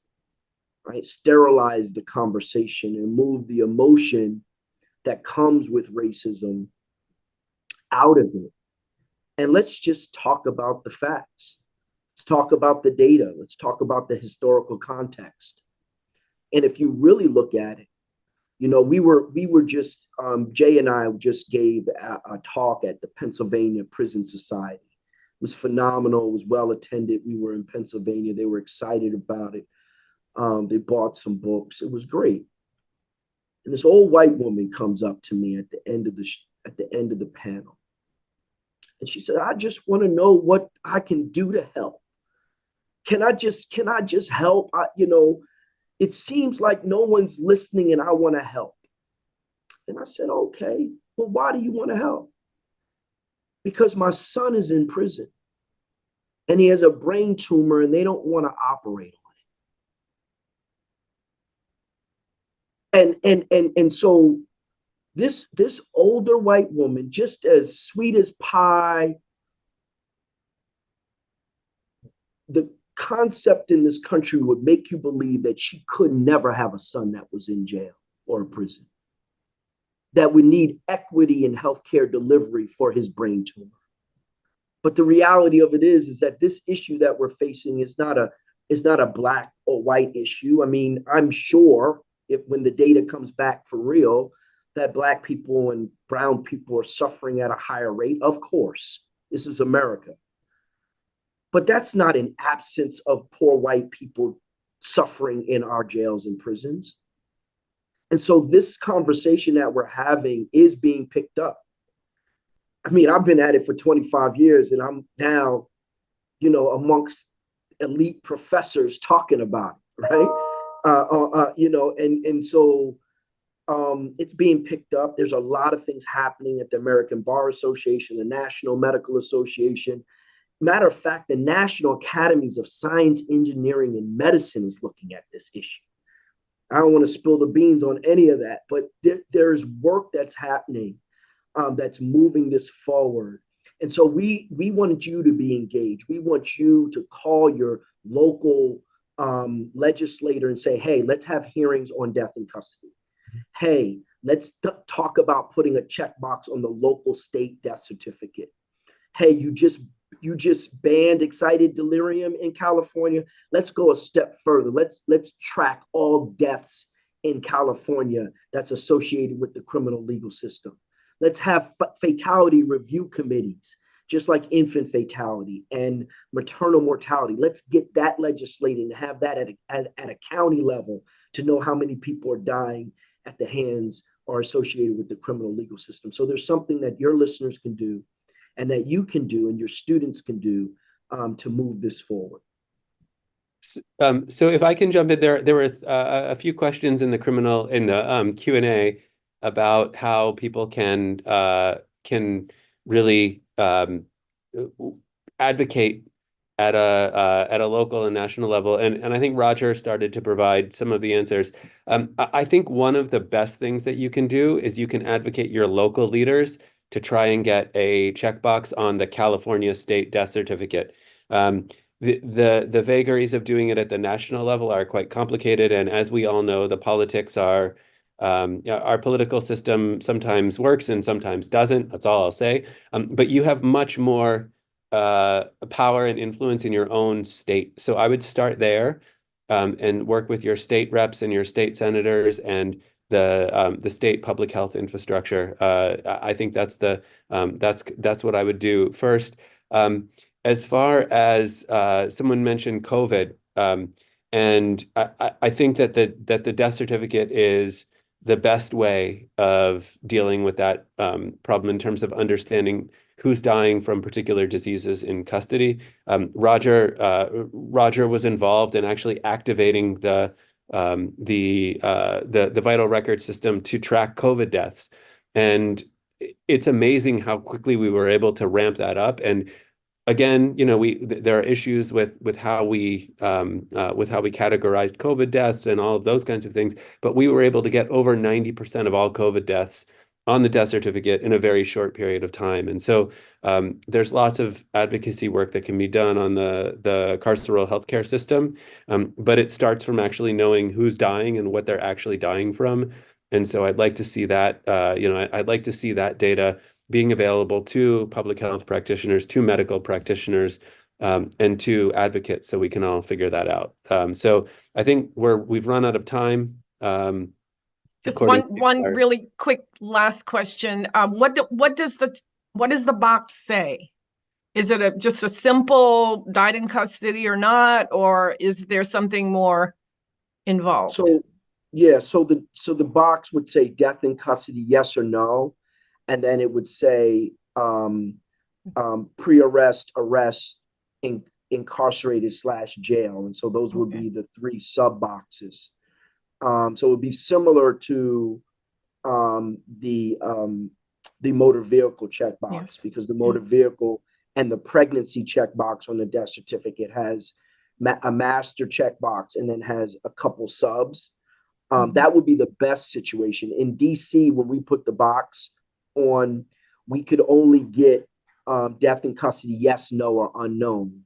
right? Sterilize the conversation and move the emotion that comes with racism out of it. And let's just talk about the facts. Let's talk about the data. Let's talk about the historical context. And if you really look at it, you know, we were just, Jay and I just gave a talk at the Pennsylvania Prison Society. It was phenomenal. It was well attended. We were in Pennsylvania. They were excited about it. They bought some books. It was great. And this old white woman comes up to me at the end of the panel. And she said, I just want to know what I can do to help. Can I just help? It seems like no one's listening and I want to help. And I said, okay, well, why do you want to help? Because my son is in prison and he has a brain tumor and they don't want to operate on it. And so this older white woman, just as sweet as pie, the concept in this country would make you believe that she could never have a son that was in jail or a prison, that would need equity in healthcare delivery for his brain tumor. But the reality of it is that this issue that we're facing is not a black or white issue. I mean, I'm sure when the data comes back for real, that black people and brown people are suffering at a higher rate. Of course, this is America. But that's not an absence of poor white people suffering in our jails and prisons. And so this conversation that we're having is being picked up. I mean, I've been at it for 25 years and I'm now, amongst elite professors talking about it, right? So it's being picked up. There's a lot of things happening at the American Bar Association, the National Medical Association. Matter of fact, the National Academies of Science, Engineering, and Medicine is looking at this issue. I don't want to spill the beans on any of that, but there's work that's happening that's moving this forward. And so we wanted you to be engaged. We want you to call your local legislator and say, hey, let's have hearings on death in custody. Hey, let's talk about putting a checkbox on the local state death certificate. Hey, you just banned excited delirium in California. Let's go a step further. Let's track all deaths in California that's associated with the criminal legal system. Let's have fatality review committees, just like infant fatality and maternal mortality. Let's get that legislated and have that at a county level to know how many people are dying at the hands or associated with the criminal legal system. So there's something that your listeners can do and that you can do and your students can do to move this forward. So if I can jump in there were a few questions in the Q&A about how people can really advocate at a local and national level, and I think Roger started to provide some of the answers. I think one of the best things that you can do is you can advocate your local leaders to try and get a checkbox on the California state death certificate. the vagaries of doing it at the national level are quite complicated, and as we all know, the politics are our political system sometimes works and sometimes doesn't. That's all I'll say. But you have much more power and influence in your own state. So I would start there and work with your state reps and your state senators and the state public health infrastructure. I think that's what I would do first. As far as someone mentioned COVID, and I think that the death certificate is the best way of dealing with that problem in terms of understanding who's dying from particular diseases in custody. Roger was involved in actually activating the vital record system to track COVID deaths, and it's amazing how quickly we were able to ramp that up. And again, there are issues with how we categorized COVID deaths and all of those kinds of things, but we were able to get over 90% of all COVID deaths on the death certificate in a very short period of time. And so there's lots of advocacy work that can be done on the carceral healthcare system, but it starts from actually knowing who's dying and what they're actually dying from. And so I'd like to see that, I'd like to see that data being available to public health practitioners, to medical practitioners, and to advocates, so we can all figure that out. So I think we've run out of time. Just one really quick last question. What does the box say? Is it just a simple died in custody or not, or is there something more involved? So the box would say death in custody, yes or no. And then it would say pre-arrest, arrest, incarcerated/jail. And so those would be the three sub boxes. So it would be similar to the motor vehicle checkbox, because the motor vehicle and the pregnancy checkbox on the death certificate has a master checkbox and then has a couple subs. That would be the best situation. In DC, when we put the box on, we could only get death in custody, yes, no, or unknown.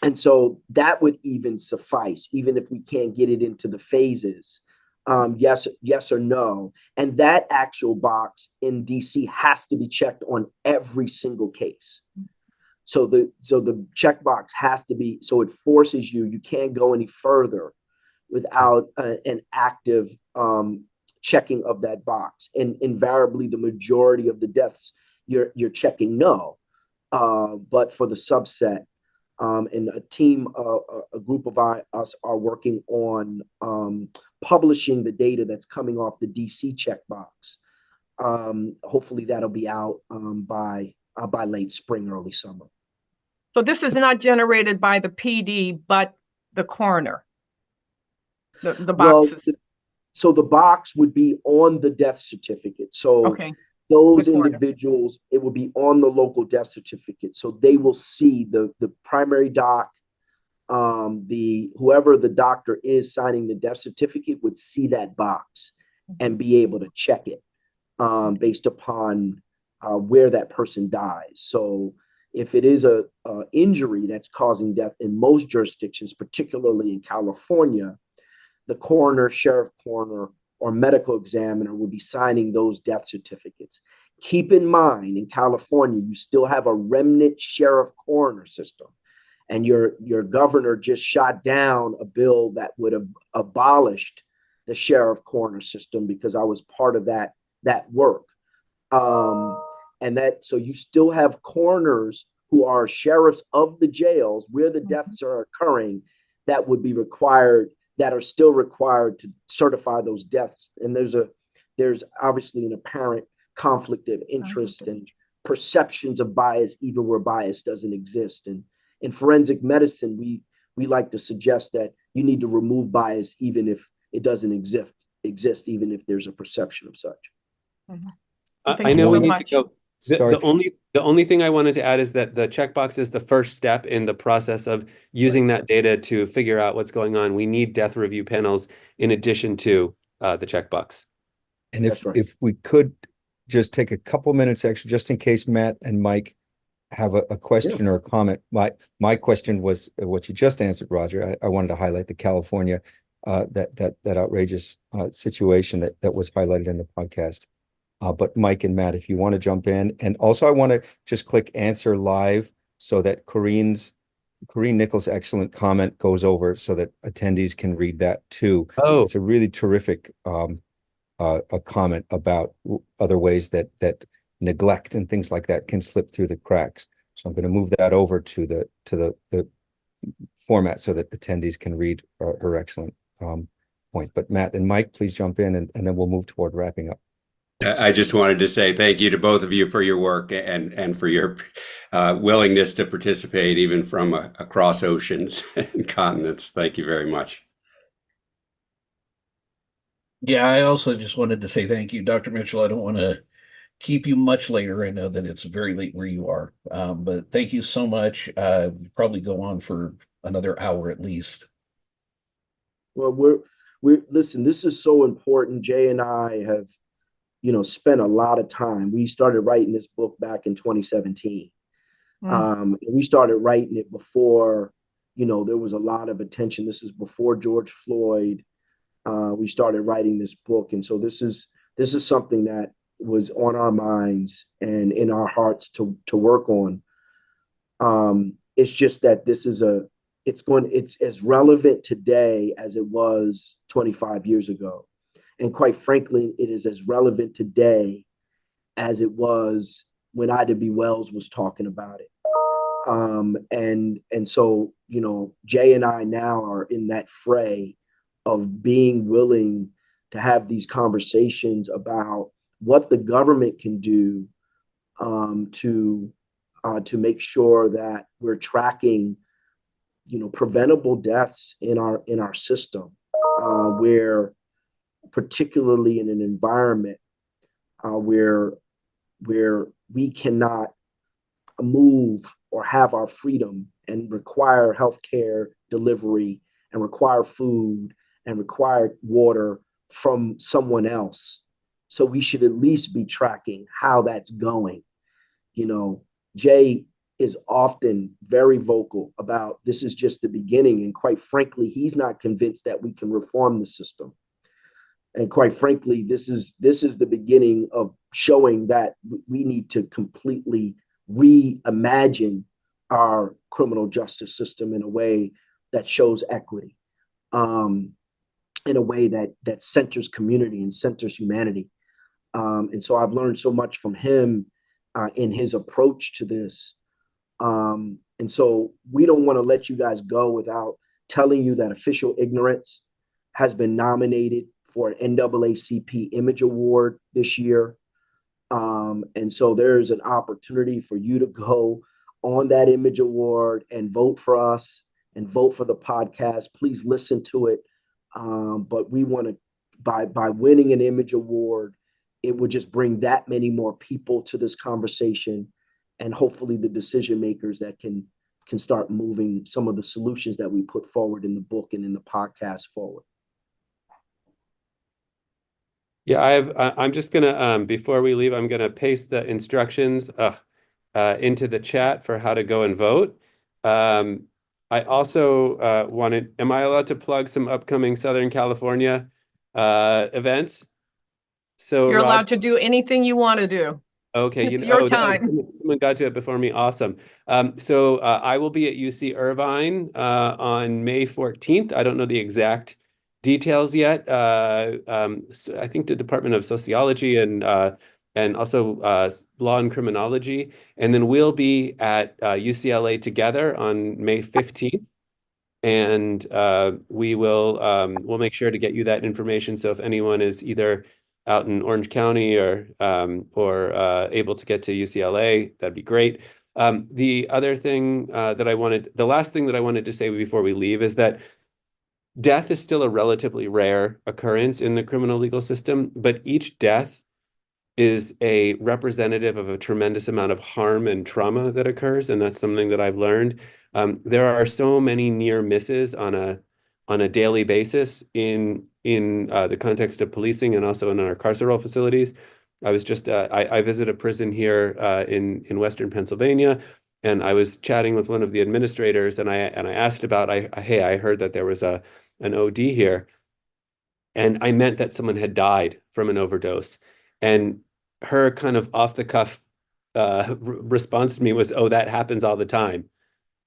And so that would even suffice, even if we can't get it into the phases, yes or no. And that actual box in DC has to be checked on every single case. So the checkbox has to be, so it forces you can't go any further without an active checking of that box. And invariably, the majority of the deaths, you're checking no. But for the subset, and a group of us are working on publishing the data that's coming off the DC checkbox. Hopefully that'll be out by late spring, early summer. So this is not generated by the PD, but the coroner. The boxes. Well, so the box would be on the death certificate. So those individuals, it will be on the local death certificate. So they will see the primary doc, whoever the doctor is signing the death certificate would see that box and be able to check it based upon where that person dies. So if it is a injury that's causing death in most jurisdictions, particularly in California, the coroner, sheriff coroner, or medical examiner will be signing those death certificates. Keep in mind, in California, you still have a remnant sheriff coroner system. And your governor just shot down a bill that would have abolished the sheriff coroner system, because I was part of that work. So you still have coroners who are sheriffs of the jails where the deaths are occurring that would be required, that are still required to certify those deaths. And there's obviously an apparent conflict of interest and perceptions of bias, even where bias doesn't exist. And in forensic medicine, we like to suggest that you need to remove bias even if it doesn't exist, even if there's a perception of such. I know we need to go. The only thing I wanted to add is that the checkbox is the first step in the process of using that data to figure out what's going on. We need death review panels in addition to the checkbox. And if we could just take a couple minutes extra, just in case Matt and Mike have a question or a comment. My question was what you just answered, Roger. I wanted to highlight the California that outrageous situation that was highlighted in the podcast. But Mike and Matt, if you want to jump in, and also I want to just click answer live so that Corrine Nichols' excellent comment goes over so that attendees can read that too. Oh, It's a really terrific a comment about other ways that neglect and things like that can slip through the cracks. So I'm going to move that over to the format so that attendees can read her excellent point. But Matt and Mike, please jump in, and then we'll move toward wrapping up. I just wanted to say thank you to both of you for your work and for your willingness to participate even from across oceans and continents. Thank you very much. Yeah, I also just wanted to say thank you, Dr. Mitchell. I don't want to keep you much later. I know that it's very late where you are, but thank you so much. We'll probably go on for another hour at least. Well, we're listen, this is so important. Jay and I have, spent a lot of time. We started writing this book back in 2017. We started writing it before, there was a lot of attention. This is before George Floyd. We started writing this book. And so this is something that was on our minds and in our hearts to work on. It's just that it's as relevant today as it was 25 years ago. And quite frankly, it is as relevant today as it was when Ida B. Wells was talking about it. And so, Jay and I now are in that fray of being willing to have these conversations about what the government can do to make sure that we're tracking, preventable deaths in our system, where particularly in an environment where we cannot move or have our freedom and require healthcare delivery and require food and require water from someone else. So we should at least be tracking how that's going. Jay is often very vocal about this is just the beginning. And quite frankly, he's not convinced that we can reform the system. And quite frankly, this is the beginning of showing that we need to completely reimagine our criminal justice system in a way that shows equity, in a way that centers community and centers humanity. And so I've learned so much from him in his approach to this. And so we don't want to let you guys go without telling you that Official Ignorance has been nominated for an NAACP Image Award this year. And so there's an opportunity for you to go on that Image Award and vote for us and vote for the podcast. Please listen to it. But we want to, by winning an Image Award, it would just bring that many more people to this conversation, and hopefully the decision makers that can start moving some of the solutions that we put forward in the book and in the podcast forward. Yeah, I'm just gonna before we leave, I'm gonna paste the instructions into the chat for how to go and vote. I also wanted, am I allowed to plug some upcoming Southern California events? So You're allowed to do anything you want to do. Okay, it's your time. Someone got to it before me. Awesome. So I will be at UC Irvine on May 14th. I don't know the exact details yet. So I think the Department of Sociology and also Law and Criminology. And then we'll be at UCLA together on May 15th. And we'll make sure to get you that information. So if anyone is either out in Orange County or able to get to UCLA, that'd be great. The last thing that I wanted to say before we leave is that death is still a relatively rare occurrence in the criminal legal system, but each death is a representative of a tremendous amount of harm and trauma that occurs, and that's something that I've learned. There are so many near misses on a daily basis in the context of policing and also in our carceral facilities. I was just I visit a prison here in Western Pennsylvania, and I was chatting with one of the administrators, and I asked about hey, I heard that there was an OD here, and I meant that someone had died from an overdose, and her kind of off the cuff response to me was, "Oh, that happens all the time,"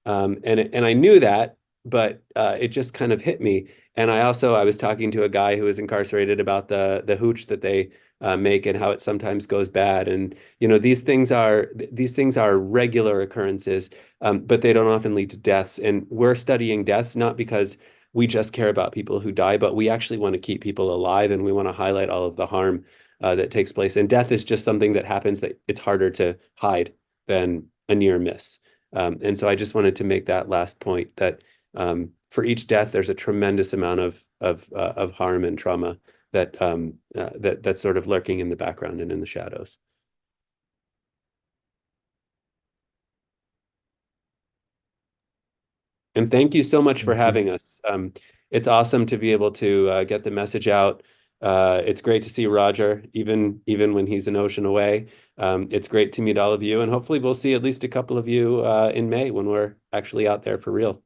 and I knew that, but it just kind of hit me. And I was talking to a guy who was incarcerated about the hooch that they make and how it sometimes goes bad. And these things are regular occurrences, but they don't often lead to deaths. And we're studying deaths not because we just care about people who die, but we actually want to keep people alive, and we want to highlight all of the harm that takes place. And death is just something that happens that it's harder to hide than a near miss. And so I just wanted to make that last point that for each death, there's a tremendous amount of harm and trauma that's sort of lurking in the background and in the shadows. And thank you so much for having us. It's awesome to be able to get the message out. It's great to see Roger, even when he's an ocean away. It's great to meet all of you, and hopefully we'll see at least a couple of you in May when we're actually out there for real.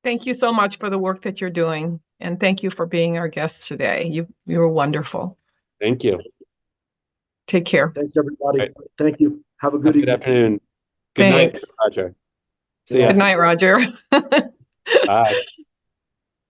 Thank you so much for the work that you're doing, and thank you for being our guest today. You were wonderful. Thank you. Take care. Thanks, everybody. Right. Thank you. Have a good Good evening. afternoon. Good night, Thanks. Roger. See ya. Good night, Roger. Bye.